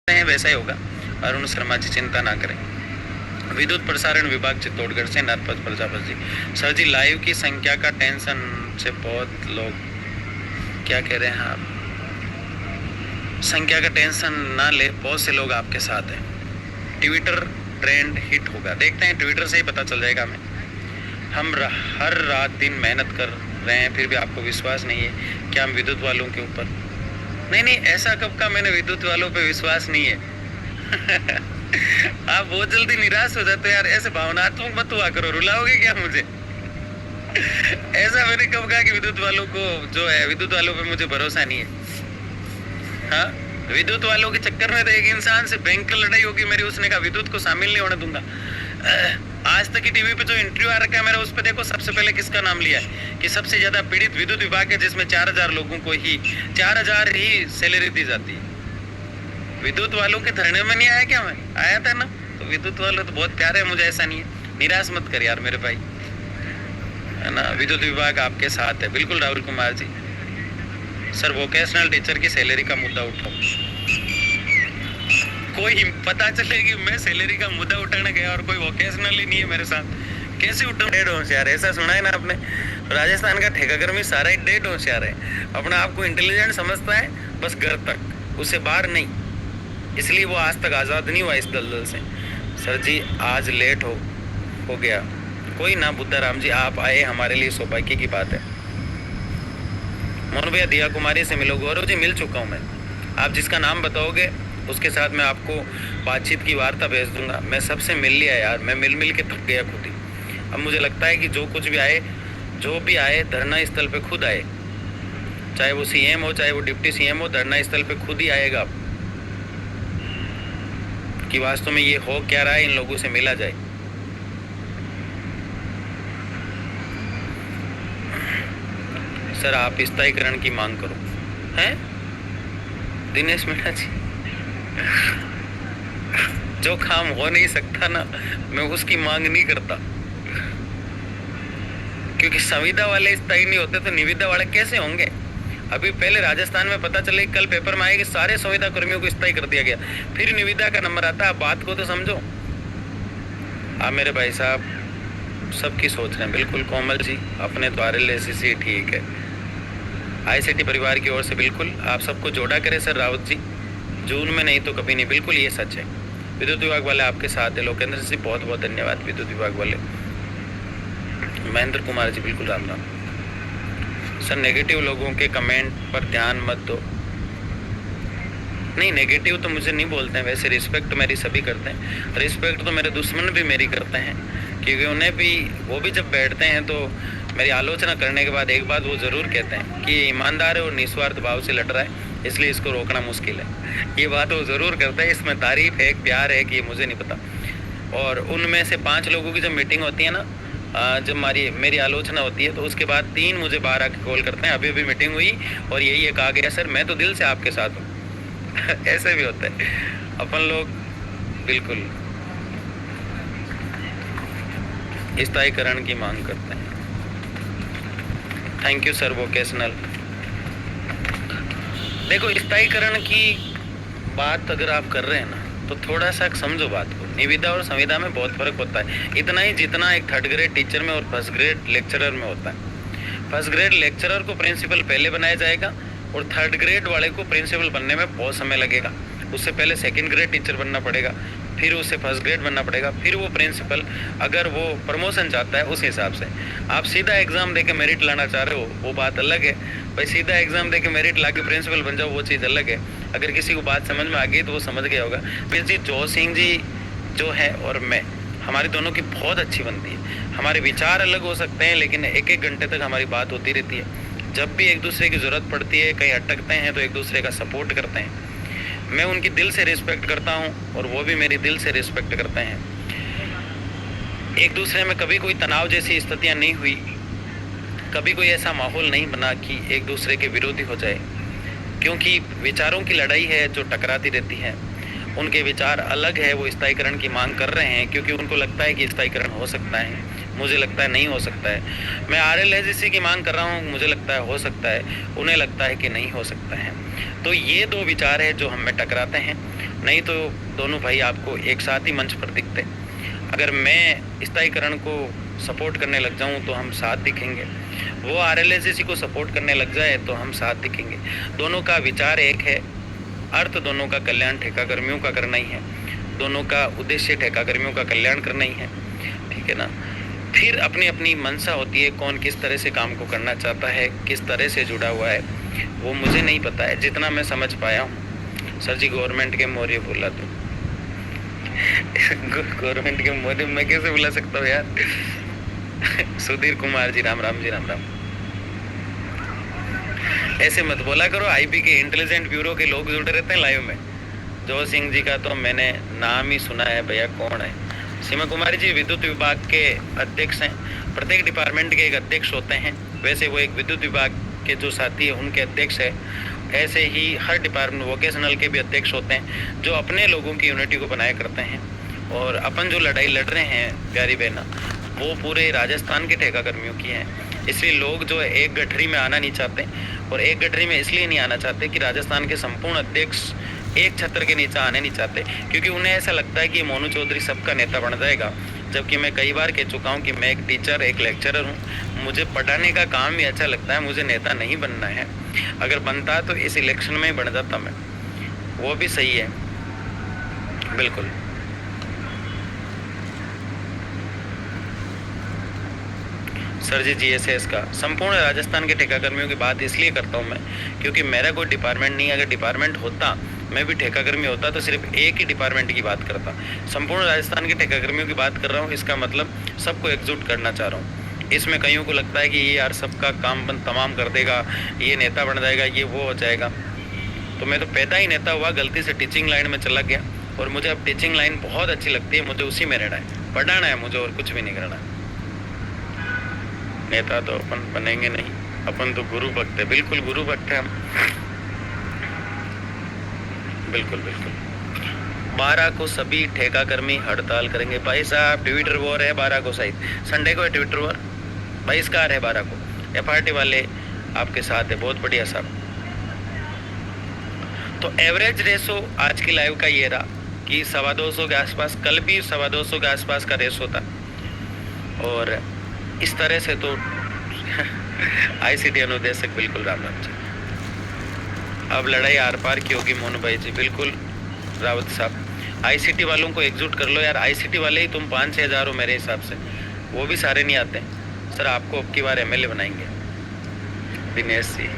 हैं वैसा ही होगा। अरुण शर्मा जी चिंता ना करें। विद्युत प्रसारण विभाग चित्तौड़गढ़ से नरपत प्रजापति जी, सर जी लाइव की संख्या का टेंशन से बहुत लोग, क्या कह रहे हैं आप? संख्या का टेंशन ना ले, बहुत से लोग आपके साथ हैं। ट्विटर ट्रेंड हिट होगा, देखते हैं, ट्विटर से ही पता चल जाएगा हमें। हम हर रात दिन मेहनत कर रहे हैं, फिर भी आपको विश्वास नहीं है क्या हम विद्युत वालों के ऊपर? नहीं, ऐसा कब का मैंने विद्युत वालों पे विश्वास नहीं है। आप बहुत जल्दी निराश हो जाते हो यार, ऐसे भावनात्मक मत हुआ करो, रुलाओगे क्या मुझे? ऐसा मैंने कब कहा कि विद्युत वालों को जो है, विद्युत वालों पे मुझे भरोसा नहीं है? हाँ, विद्युत वालों के चक्कर में तो एक इंसान से भयंकर लड़ाई होगी मेरी, उसने कहा विद्युत को शामिल नहीं होने दूंगा। आज तक की टीवी पे जो इंटरव्यू आ रखा है मेरा, उस पे देखो सबसे पहले किसका नाम लिया है कि सबसे ज्यादा पीड़ित विद्युत विभाग है, जिसमें 4000 लोगों को ही 4000 ही सैलरी दी जाती है। विद्युत वालों के धरने में नहीं आया क्या? मैं आया था ना। तो विद्युत वाले तो बहुत प्यारे हैं मुझे, ऐसा नहीं है, निराश मत कर यार मेरे भाई, है ना। विद्युत विभाग आपके साथ है, बिल्कुल। Rahul Kumar ji, sir vocational teacher की सैलरी का मुद्दा उठाओ। कोई पता चले कि मैं सैलरी का मुद्दा उठाने गया और कोई वोकेशनल ही नहीं है मेरे साथ, कैसे उठाऊं? डेढ़ होशियार, ऐसा सुना है ना आपने? राजस्थान का ठेकाकर्मी सारा ही डेढ़ होशियार है, अपना आपको इंटेलिजेंट समझता है, बस घर तक, उससे बाहर नहीं, इसलिए वो आज तक आज़ाद नहीं हुआ इस दलदल से। सर जी आज लेट हो गया, कोई ना बुद्धा राम जी, आप आए हमारे लिए सौभाग्य की बात है। मोहन भैया दिया कुमारी से मिलो। गौरव जी मिल चुका हूँ मैं, आप जिसका नाम बताओगे उसके साथ मैं आपको बातचीत की वार्ता भेज दूंगा। मैं सबसे मिल लिया यार, मैं मिल के थक गया खुद ही। अब मुझे लगता है कि जो कुछ भी आए, जो भी आए धरना स्थल पे खुद आए, चाहे वो सीएम हो चाहे वो डिप्टी सीएम हो, धरना स्थल पे खुद ही आएगा कि वास्तव में ये हो क्या रहा है, इन लोगों से मिला जाए। सर आप स्थायीकरण की मांग करो, हैं दिनेश मीणा जी? जो काम हो नहीं सकता ना, मैं उसकी मांग नहीं करता, क्योंकि संविदा वाले स्थायी नहीं होते तो निविदा वाले कैसे होंगे? अभी पहले राजस्थान में पता चले, कल पेपर में आए कि सारे संविदा कर्मियों को स्थायी कर दिया गया, फिर निविदा का नंबर आता है। आप बात को तो समझो। आप मेरे भाई साहब सबकी सोच रहे हैं, बिल्कुल। कोमल जी अपने द्वारे लेसीसी ठीक है, आईसीटी परिवार की ओर से बिल्कुल आप सबको जोड़ा करें सर रावत जी, जून में नहीं तो कभी नहीं, बिल्कुल ये सच है। विद्युत विभाग वाले आपके साथ है। लोकेंद्र जी बहुत बहुत धन्यवाद विद्युत विभाग वाले। महेंद्र कुमार जी बिल्कुल राम राम। सर नेगेटिव लोगों के कमेंट पर ध्यान मत दो। नहीं, नेगेटिव तो मुझे नहीं बोलते हैं, वैसे रिस्पेक्ट मेरी सभी करते हैं। रिस्पेक्ट तो मेरे दुश्मन भी मेरी करते हैं, क्योंकि उन्हें भी, वो भी जब बैठते हैं तो मेरी आलोचना करने के बाद एक बात वो ज़रूर कहते हैं कि ईमानदार है और निस्वार्थ भाव से लड़ रहा है, इसलिए इसको रोकना मुश्किल है। ये बात वो ज़रूर करते हैं, इसमें तारीफ है, प्यार है कि ये मुझे नहीं पता। और उनमें से 5 लोगों की जब मीटिंग होती है ना, जब मेरी आलोचना होती है, तो उसके बाद 3 मुझे बाहर आके कॉल करते हैं, अभी अभी मीटिंग हुई और यही ये कहा गया सर मैं तो दिल से आपके साथ हूँ। ऐसे भी होता है अपन लोग, बिल्कुल स्थायीकरण की मांग करते हैं। Thank you sir vocational. देखो स्थायीकरण की बात अगर आप कर रहे हैं ना, तो थोड़ा सा समझो बात को। निविदा और संविदा में बहुत फर्क होता है, इतना ही जितना एक 3rd ग्रेड टीचर में और 1st ग्रेड लेक्चरर में होता है। 1st ग्रेड लेक्चरर को प्रिंसिपल पहले बनाया जाएगा और 3rd ग्रेड वाले को प्रिंसिपल बनने में बहुत समय लगेगा। उससे पहले 2nd ग्रेड टीचर बनना पड़ेगा, फिर उसे 1st ग्रेड बनना पड़ेगा, फिर वो प्रिंसिपल, अगर वो प्रमोशन चाहता है उस हिसाब से। आप सीधा एग्जाम देके मेरिट लाना चाह रहे हो वो बात अलग है भाई, सीधा एग्जाम देके मेरिट ला के प्रिंसिपल बन जाओ वो चीज़ अलग है। अगर किसी को बात समझ में आ गई तो वो समझ गया होगा। फिर जी जो सिंह जी जो है और मैं, हमारी दोनों की बहुत अच्छी बनती है। हमारे विचार अलग हो सकते हैं लेकिन 1-1 घंटे तक हमारी बात होती रहती है। जब भी एक दूसरे की ज़रूरत पड़ती है, कहीं अटकते हैं तो एक दूसरे का सपोर्ट करते हैं। मैं उनकी दिल से रिस्पेक्ट करता हूँ और वो भी मेरी दिल से रिस्पेक्ट करते हैं। एक दूसरे में कभी कोई तनाव जैसी स्थितियाँ नहीं हुई, कभी कोई ऐसा माहौल नहीं बना कि एक दूसरे के विरोधी हो जाए, क्योंकि विचारों की लड़ाई है जो टकराती रहती है। उनके विचार अलग है, वो स्थायीकरण की मांग कर रहे हैं क्योंकि उनको लगता है कि स्थायीकरण हो सकता है। मुझे लगता है नहीं हो सकता है। मैं RLACC की मांग कर रहा हूँ, मुझे लगता है हो सकता है, उन्हें लगता है कि नहीं हो सकता है। तो ये दो विचार है जो हम में टकराते हैं, नहीं तो दोनों भाई आपको एक साथ ही मंच पर दिखते। अगर मैं स्थायीकरण को सपोर्ट करने लग जाऊं तो हम साथ दिखेंगे, वो RLACC को सपोर्ट करने लग जाए तो हम साथ दिखेंगे। दोनों का विचार एक है, अर्थ दोनों का कल्याण ठेका कर्मियों का करना ही है, दोनों का उद्देश्य ठेका कर्मियों का कल्याण करना ही है, ठीक है ना। फिर अपनी अपनी मंशा होती है, कौन किस तरह से काम को करना चाहता है, किस तरह से जुड़ा हुआ है, वो मुझे नहीं पता है। जितना मैं समझ पाया हूँ, सर जी गवर्नमेंट के मौर्य बोला तो गवर्नमेंट के मोदी मैं कैसे बुला सकता हूँ यार। सुधीर कुमार जी राम राम जी राम राम। ऐसे मत बोला करो, आईबी के इंटेलिजेंट ब्यूरो के लोग जुड़े रहते हैं लाइव में। जो सिंह जी का तो मैंने नाम ही सुना है, भैया कौन है। सीमा कुमारी जी विद्युत विभाग के अध्यक्ष हैं, प्रत्येक डिपार्टमेंट के एक अध्यक्ष होते हैं, वैसे वो एक विद्युत विभाग के जो साथी है उनके अध्यक्ष है। ऐसे ही हर डिपार्टमेंट वोकेशनल के भी अध्यक्ष होते हैं जो अपने लोगों की यूनिटी को बनाए करते हैं। और अपन जो लड़ाई लड़ रहे हैं प्यारी बहना, वो पूरे राजस्थान के ठेका कर्मियों की है। इसलिए लोग जो है एक गठरी में आना नहीं चाहते, और एक गठरी में इसलिए नहीं आना चाहते कि राजस्थान के संपूर्ण अध्यक्ष एक छत्र के नीचे आने नहीं चाहते, क्योंकि उन्हें ऐसा लगता है कि मोनू चौधरी सबका नेता बन जाएगा। जबकि मैं कई बार कह चुका हूँ कि मैं एक टीचर, एक लेक्चरर हूँ, मुझे पढ़ाने का काम भी अच्छा लगता है, मुझे नेता नहीं बनना है। अगर बनता तो इस इलेक्शन में ही बन जाता मैं, वो भी सही है बिल्कुल। सर जी GSS का संपूर्ण राजस्थान के ठेका कर्मियों की बात इसलिए करता हूँ मैं, क्योंकि मेरा कोई डिपार्टमेंट नहीं है। अगर डिपार्टमेंट होता, मैं भी ठेका कर्मी होता, तो सिर्फ एक ही डिपार्टमेंट की बात करता। संपूर्ण राजस्थान के ठेका कर्मियों की बात कर रहा हूँ, इसका मतलब सबको एकजुट करना चाह रहा हूँ। इसमें कईयों को लगता है कि ये यार सबका काम बंद तमाम कर देगा, ये नेता बन जाएगा, ये वो हो जाएगा। तो मैं तो पैदा ही नेता हुआ, गलती से टीचिंग लाइन में चला गया, और मुझे अब टीचिंग लाइन बहुत अच्छी लगती है। मुझे उसी में रहना है, पढ़ाना है मुझे, और कुछ भी नहीं करना है। नेता तो अपन बनेंगे नहीं, अपन तो गुरु भक्त है, बिल्कुल गुरु भक्त है हम, बिल्कुल बिल्कुल। 12 को सभी ठेका कर्मी हड़ताल करेंगे। भाई साहब ट्विटर वॉर है 12 को, शायद संडे को है ट्विटर वॉर, बहिष्कार है 12 को। FRT वाले आपके साथ है, बहुत बढ़िया साहब। तो एवरेज रेशो आज की लाइव का ये रहा कि 225 के आसपास, कल भी 225 के आसपास का रेशो था। और इस तरह से तो ICT अनुदेशक बिल्कुल राम राम जी। अब लड़ाई आर पार की होगी मोनू भाई जी, बिल्कुल रावत साहब। ICT वालों को एकजुट कर लो यार, ICT वाले ही तुम 5-6 हज़ार हो मेरे हिसाब से, वो भी सारे नहीं आते। सर आपको अब की बार MLA बनाएंगे, दिनेश जी।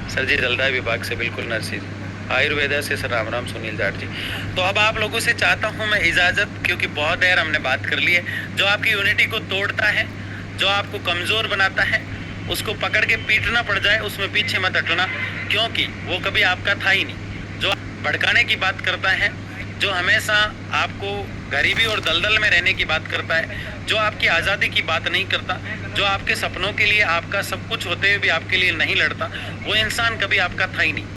सर जी जलदाय विभाग से बिल्कुल नरसी जी, आयुर्वेदा से सर राम राम सुनील जाट जी। तो अब आप लोगों से चाहता हूँ मैं इजाज़त, क्योंकि बहुत देर हमने बात कर ली है। जो आपकी यूनिटी को तोड़ता है, जो आपको कमज़ोर बनाता है, उसको पकड़ के पीटना पड़ जाए, उसमें पीछे मत हटना, क्योंकि वो कभी आपका था ही नहीं। जो भड़काने की बात करता है, जो हमेशा आपको गरीबी और दलदल में रहने की बात करता है, जो आपकी आज़ादी की बात नहीं करता, जो आपके सपनों के लिए आपका सब कुछ होते हुए भी आपके लिए नहीं लड़ता, वो इंसान कभी आपका था ही नहीं।